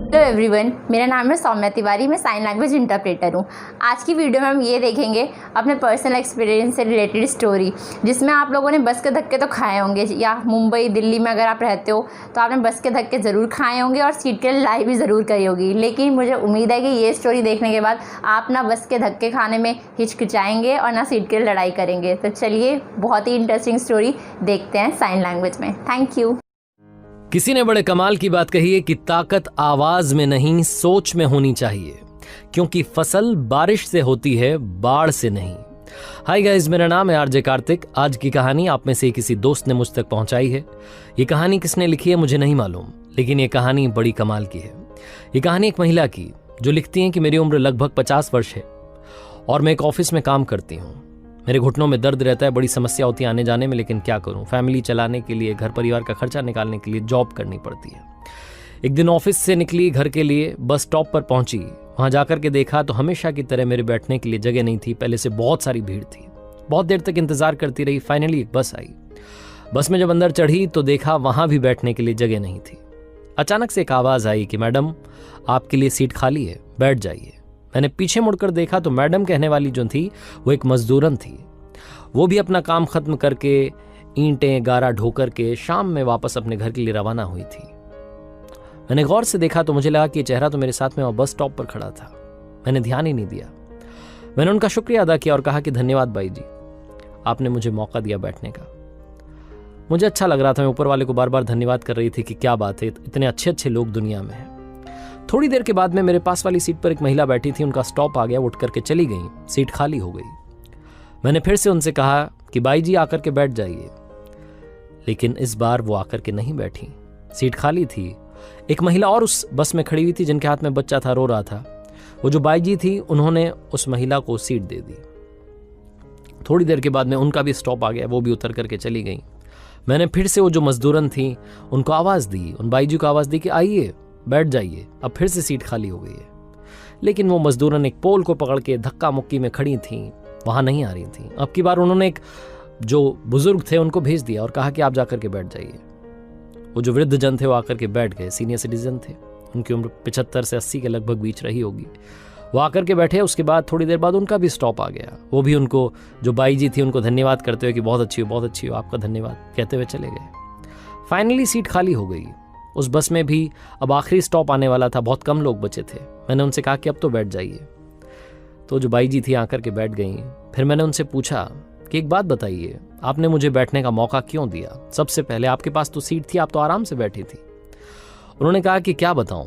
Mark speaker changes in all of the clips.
Speaker 1: Hello everyone, मेरा नाम है सौम्या तिवारी। मैं साइन लैंग्वेज इंटरप्रेटर हूँ। आज की वीडियो में हम ये देखेंगे अपने पर्सनल एक्सपीरियंस से रिलेटेड स्टोरी, जिसमें आप लोगों ने बस के धक्के तो खाए होंगे, या मुंबई दिल्ली में अगर आप रहते हो तो आपने बस के धक्के ज़रूर खाए होंगे और सीट के लिए लड़ाई भी ज़रूर करी होगी। लेकिन मुझे उम्मीद है कि ये स्टोरी देखने के बाद आप ना बस के धक्के खाने में हिचकिचाएँगे और ना सीट के लिए लड़ाई करेंगे। तो चलिए बहुत ही इंटरेस्टिंग स्टोरी देखते हैं साइन लैंग्वेज में। Thank you.
Speaker 2: किसी ने बड़े कमाल की बात कही है कि ताकत आवाज में नहीं सोच में होनी चाहिए, क्योंकि फसल बारिश से होती है, बाढ़ से नहीं। हाय गाइस, मेरा नाम है आरजे कार्तिक। आज की कहानी आप में से किसी दोस्त ने मुझ तक पहुंचाई है। ये कहानी किसने लिखी है मुझे नहीं मालूम, लेकिन ये कहानी बड़ी कमाल की है। ये कहानी एक महिला की जो लिखती है कि मेरी उम्र लगभग 50 वर्ष है और मैं एक ऑफिस में काम करती हूँ। मेरे घुटनों में दर्द रहता है, बड़ी समस्या होती है आने जाने में, लेकिन क्या करूं, फैमिली चलाने के लिए, घर परिवार का खर्चा निकालने के लिए जॉब करनी पड़ती है। एक दिन ऑफिस से निकली, घर के लिए बस स्टॉप पर पहुंची। वहां जाकर के देखा तो हमेशा की तरह मेरे बैठने के लिए जगह नहीं थी। पहले से बहुत सारी भीड़ थी। बहुत देर तक इंतजार करती रही। फाइनली एक बस आई। बस में जब अंदर चढ़ी तो देखा वहां भी बैठने के लिए जगह नहीं थी। अचानक से एक आवाज आई कि मैडम, आपके लिए सीट खाली है, बैठ जाइए। मैंने पीछे मुड़कर देखा तो मैडम कहने वाली जो थी वो एक मजदूरन थी। वो भी अपना काम खत्म करके ईंटें गारा ढोकर के शाम में वापस अपने घर के लिए रवाना हुई थी। मैंने गौर से देखा तो मुझे लगा कि चेहरा तो मेरे साथ में वहां बस स्टॉप पर खड़ा था। मैंने ध्यान ही नहीं दिया। मैंने उनका शुक्रिया अदा किया और कहा कि धन्यवाद बाई जी, आपने मुझे मौका दिया बैठने का। मुझे अच्छा लग रहा था। मैं ऊपर वाले को बार बार धन्यवाद कर रही थी कि क्या बात है, इतने अच्छे अच्छे लोग दुनिया में हैं। थोड़ी देर के बाद में मेरे पास वाली सीट पर एक महिला बैठी थी। उनका स्टॉप आ गया, उठ करके चली गई, सीट खाली हो गई। मैंने फिर से उनसे कहा कि बाई जी आकर के बैठ जाइए, लेकिन इस बार वो आकर के नहीं बैठी। सीट खाली थी। एक महिला और उस बस में खड़ी हुई थी जिनके हाथ में बच्चा था, रो रहा था। वो जो बाई जी थी उन्होंने उस महिला को सीट दे दी। थोड़ी देर के बाद में उनका भी स्टॉप आ गया, वो भी उतर करके चली गई। मैंने फिर से वो जो मजदूरन थी उनको आवाज दी, उन बाई जी को आवाज दी कि आइए बैठ जाइए। अब फिर से सीट खाली हो गई है, लेकिन वो मजदूरन एक पोल को पकड़ के धक्का मुक्की में खड़ी थी, वहां नहीं आ रही थी। अब की बार उन्होंने एक जो बुजुर्ग थे उनको भेज दिया और कहा कि आप जाकर के बैठ जाइए। वो जो वृद्ध जन थे वो आकर के बैठ गए। सीनियर सिटीजन थे, उनकी उम्र 75 से 80 के लगभग बीच रही होगी। वो आकर के बैठे। उसके बाद थोड़ी देर बाद उनका भी स्टॉप आ गया। वो भी उनको, जो बाई जी थी, उनको धन्यवाद करते हुए कि बहुत अच्छी हो, बहुत अच्छी हो, आपका धन्यवाद कहते हुए चले गए। फाइनली सीट खाली हो गई। उस बस में भी अब आखिरी स्टॉप आने वाला था, बहुत कम लोग बचे थे। मैंने उनसे कहा कि अब तो बैठ जाइए। तो जो बाई जी थी आकर के बैठ गई। फिर मैंने उनसे पूछा कि एक बात बताइए, आपने मुझे बैठने का मौका क्यों दिया? सबसे पहले आपके पास तो सीट थी, आप तो आराम से बैठी थी। उन्होंने कहा कि क्या बताऊं,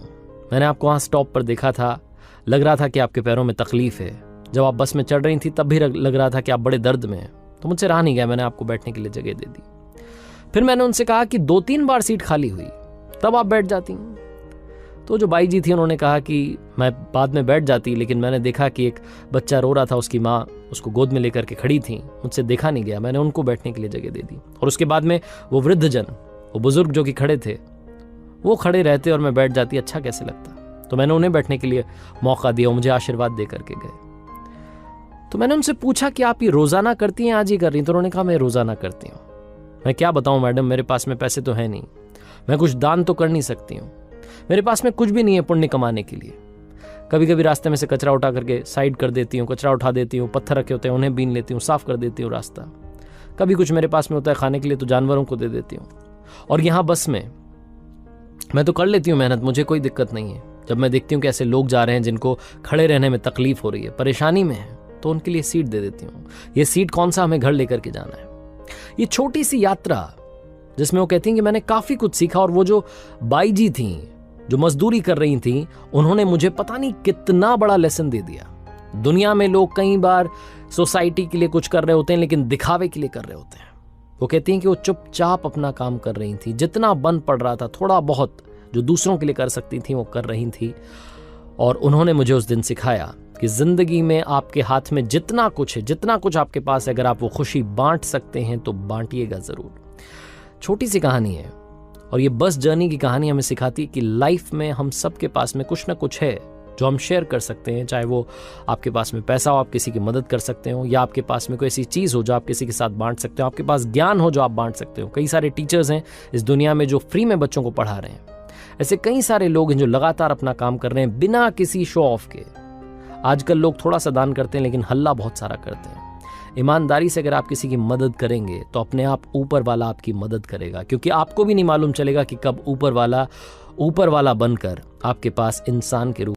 Speaker 2: मैंने आपको वहां स्टॉप पर देखा था, लग रहा था कि आपके पैरों में तकलीफ है। जब आप बस में चढ़ रही थी तब भी लग रहा था कि आप बड़े दर्द में हैं। तो मुझसे रहा नहीं गया, मैंने आपको बैठने के लिए जगह दे दी। फिर मैंने उनसे कहा कि 2-3 बार सीट खाली हुई, तब आप बैठ जाती। तो जो बाई जी थी उन्होंने कहा कि मैं बाद में बैठ जाती, लेकिन मैंने देखा कि एक बच्चा रो रहा था, उसकी माँ उसको गोद में लेकर के खड़ी थी, मुझसे देखा नहीं गया, मैंने उनको बैठने के लिए जगह दे दी। और उसके बाद में वो वृद्ध जन, वो बुजुर्ग जो कि खड़े थे, वो खड़े रहते और मैं बैठ जाती, अच्छा कैसे लगता। तो मैंने उन्हें बैठने के लिए मौका दिया, मुझे आशीर्वाद दे करके गए। तो मैंने उनसे पूछा कि आप ये रोजाना करती हैं, आज ही कर रही? तो उन्होंने कहा मैं रोजाना करती हूँ। मैं क्या बताऊँ मैडम, मेरे पास में पैसे तो है नहीं, मैं कुछ दान तो कर नहीं सकती हूँ, मेरे पास में कुछ भी नहीं है पुण्य कमाने के लिए। कभी कभी रास्ते में से कचरा उठा करके साइड कर देती हूँ, कचरा उठा देती हूँ, पत्थर रखे होते हैं उन्हें बीन लेती हूँ, साफ कर देती हूँ रास्ता। कभी कुछ मेरे पास में होता है खाने के लिए तो जानवरों को दे देती हूँ। और यहाँ बस में मैं तो कर लेती हूँ मेहनत, मुझे कोई दिक्कत नहीं है। जब मैं देखती हूँ कि ऐसे लोग जा रहे हैं जिनको खड़े रहने में तकलीफ हो रही है, परेशानी में है, तो उनके लिए सीट दे देती हूँ। ये सीट कौन सा, हमें घर लेकर के जाना है। ये छोटी सी यात्रा जिसमें वो कहती हैं कि मैंने काफी कुछ सीखा। और वो जो बाई जी थी जो मजदूरी कर रही थी, उन्होंने मुझे पता नहीं कितना बड़ा लेसन दे दिया। दुनिया में लोग कई बार सोसाइटी के लिए कुछ कर रहे होते हैं, लेकिन दिखावे के लिए कर रहे होते हैं। वो कहती हैं कि वो चुपचाप अपना काम कर रही थी, जितना बन पड़ रहा था, थोड़ा बहुत जो दूसरों के लिए कर सकती थी वो कर रही थी। और उन्होंने मुझे उस दिन सिखाया कि जिंदगी में आपके हाथ में जितना कुछ है, जितना कुछ आपके पास है, अगर आप वो खुशी बांट सकते हैं तो बांटिएगा जरूर। छोटी सी कहानी है, और ये बस जर्नी की कहानी हमें सिखाती है कि लाइफ में हम सबके पास में कुछ ना कुछ है जो हम शेयर कर सकते हैं। चाहे वो आपके पास में पैसा हो, आप किसी की मदद कर सकते हो, या आपके पास में कोई ऐसी चीज़ हो जो आप किसी के साथ बांट सकते हो, आपके पास ज्ञान हो जो आप बांट सकते हो। कई सारे टीचर्स हैं इस दुनिया में जो फ्री में बच्चों को पढ़ा रहे हैं। ऐसे कई सारे लोग हैं जो लगातार अपना काम कर रहे हैं बिना किसी शो ऑफ के। आजकल लोग थोड़ा सा दान करते हैं लेकिन हल्ला बहुत सारा करते हैं। ईमानदारी से अगर आप किसी की मदद करेंगे तो अपने आप ऊपर वाला आपकी मदद करेगा, क्योंकि आपको भी नहीं मालूम चलेगा कि कब ऊपर वाला बनकर आपके पास इंसान के रूप